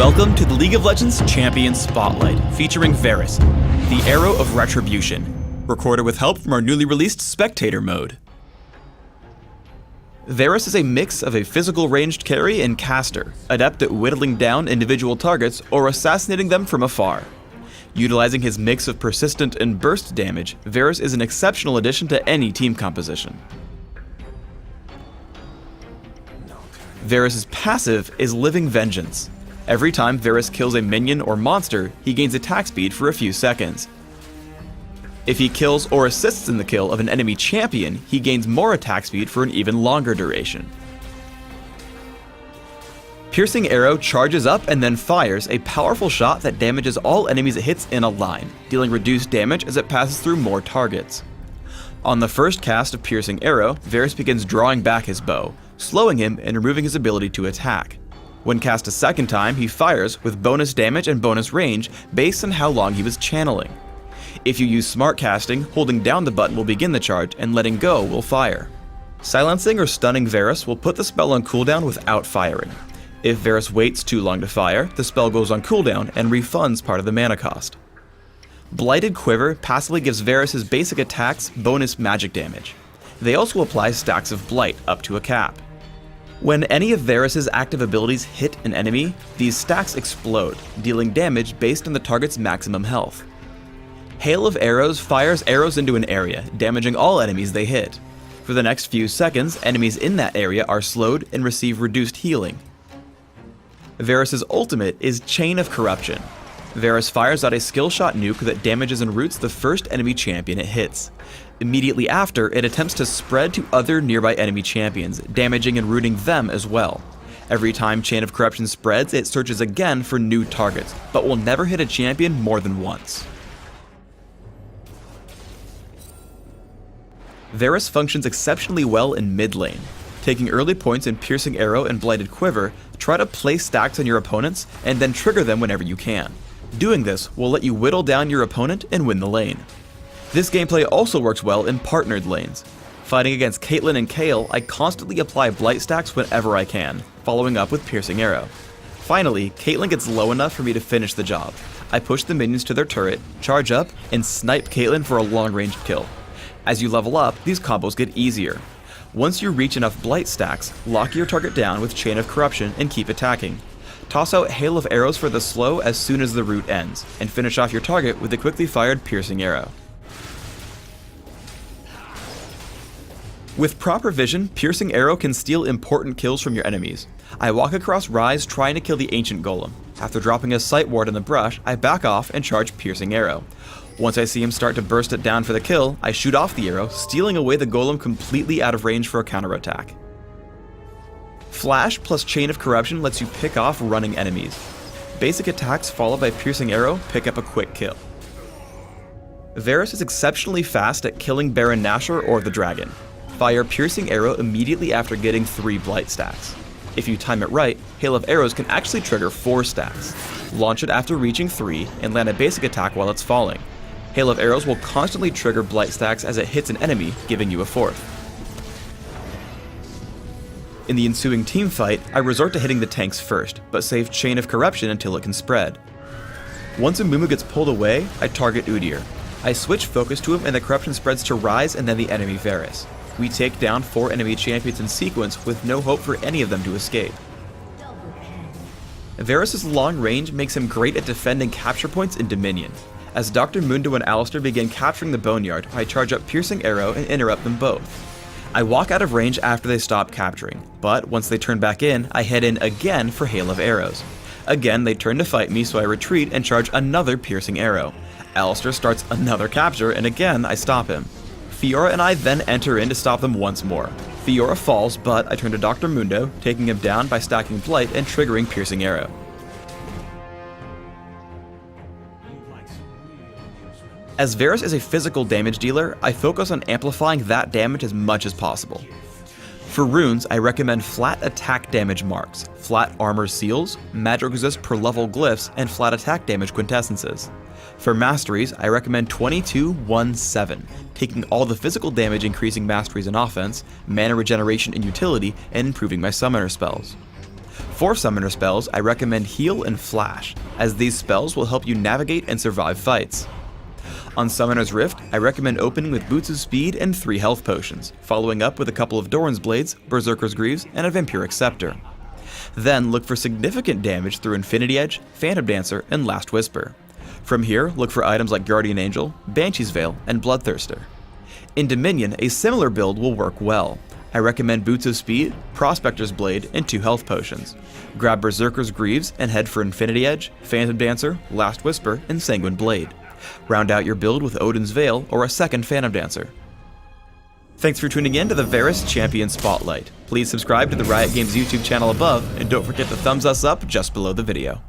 Welcome to the League of Legends Champion Spotlight, featuring Varus, the Arrow of Retribution, recorded with help from our newly released Spectator mode. Varus is a mix of a physical ranged carry and caster, adept at whittling down individual targets or assassinating them from afar. Utilizing his mix of persistent and burst damage, Varus is an exceptional addition to any team composition. Varus' passive is Living Vengeance. Every time Varus kills a minion or monster, he gains attack speed for a few seconds. If he kills or assists in the kill of an enemy champion, he gains more attack speed for an even longer duration. Piercing Arrow charges up and then fires a powerful shot that damages all enemies it hits in a line, dealing reduced damage as it passes through more targets. On the first cast of Piercing Arrow, Varus begins drawing back his bow, slowing him and removing his ability to attack. When cast a second time, he fires with bonus damage and bonus range based on how long he was channeling. If you use smart casting, holding down the button will begin the charge and letting go will fire. Silencing or stunning Varus will put the spell on cooldown without firing. If Varus waits too long to fire, the spell goes on cooldown and refunds part of the mana cost. Blighted Quiver passively gives Varus his basic attacks bonus magic damage. They also apply stacks of Blight up to a cap. When any of Varus' active abilities hit an enemy, these stacks explode, dealing damage based on the target's maximum health. Hail of Arrows fires arrows into an area, damaging all enemies they hit. For the next few seconds, enemies in that area are slowed and receive reduced healing. Varus' ultimate is Chain of Corruption. Varus fires out a skill shot nuke that damages and roots the first enemy champion it hits. Immediately after, it attempts to spread to other nearby enemy champions, damaging and rooting them as well. Every time Chain of Corruption spreads, it searches again for new targets, but will never hit a champion more than once. Varus functions exceptionally well in mid lane. Taking early points in Piercing Arrow and Blighted Quiver, try to place stacks on your opponents and then trigger them whenever you can. Doing this will let you whittle down your opponent and win the lane. This gameplay also works well in partnered lanes. Fighting against Caitlyn and Kayle, I constantly apply Blight stacks whenever I can, following up with Piercing Arrow. Finally, Caitlyn gets low enough for me to finish the job. I push the minions to their turret, charge up, and snipe Caitlyn for a long-range kill. As you level up, these combos get easier. Once you reach enough Blight stacks, lock your target down with Chain of Corruption and keep attacking. Toss out Hail of Arrows for the slow as soon as the route ends, and finish off your target with a quickly fired Piercing Arrow. With proper vision, Piercing Arrow can steal important kills from your enemies. I walk across Rise trying to kill the Ancient Golem. After dropping a Sight Ward in the brush, I back off and charge Piercing Arrow. Once I see him start to burst it down for the kill, I shoot off the arrow, stealing away the golem completely out of range for a counterattack. Flash plus Chain of Corruption lets you pick off running enemies. Basic attacks followed by Piercing Arrow pick up a quick kill. Varus is exceptionally fast at killing Baron Nashor or the dragon. Fire Piercing Arrow immediately after getting 3 Blight stacks. If you time it right, Hail of Arrows can actually trigger 4 stacks. Launch it after reaching 3 and land a basic attack while it's falling. Hail of Arrows will constantly trigger Blight stacks as it hits an enemy, giving you a 4th. In the ensuing team fight, I resort to hitting the tanks first, but save Chain of Corruption until it can spread. Once a Mumu gets pulled away, I target Udyr. I switch focus to him and the corruption spreads to Rise and then the enemy Varus. We take down 4 enemy champions in sequence with no hope for any of them to escape. Varus' long range makes him great at defending capture points in Dominion. As Dr. Mundo and Alistar begin capturing the Boneyard, I charge up Piercing Arrow and interrupt them both. I walk out of range after they stop capturing, but once they turn back in, I head in again for Hail of Arrows. Again, they turn to fight me, so I retreat and charge another Piercing Arrow. Alistar starts another capture, and again I stop him. Fiora and I then enter in to stop them once more. Fiora falls, but I turn to Dr. Mundo, taking him down by stacking Blight and triggering Piercing Arrow. As Varus is a physical damage dealer, I focus on amplifying that damage as much as possible. For runes, I recommend flat attack damage marks, flat armor seals, magic resist per level glyphs, and flat attack damage quintessences. For masteries, I recommend 22-1-7, taking all the physical damage increasing masteries in offense, mana regeneration in utility, and improving my summoner spells. For summoner spells, I recommend Heal and Flash, as these spells will help you navigate and survive fights. On Summoner's Rift, I recommend opening with Boots of Speed and 3 health potions, following up with a couple of Doran's Blades, Berserker's Greaves, and a Vampiric Scepter. Then look for significant damage through Infinity Edge, Phantom Dancer, and Last Whisper. From here, look for items like Guardian Angel, Banshee's Veil, and Bloodthirster. In Dominion, a similar build will work well. I recommend Boots of Speed, Prospector's Blade, and 2 health potions. Grab Berserker's Greaves and head for Infinity Edge, Phantom Dancer, Last Whisper, and Sanguine Blade. Round out your build with Odin's Veil or a second Phantom Dancer. Thanks for tuning in to the Varus Champion Spotlight. Please subscribe to the Riot Games YouTube channel above, and don't forget to thumbs us up just below the video.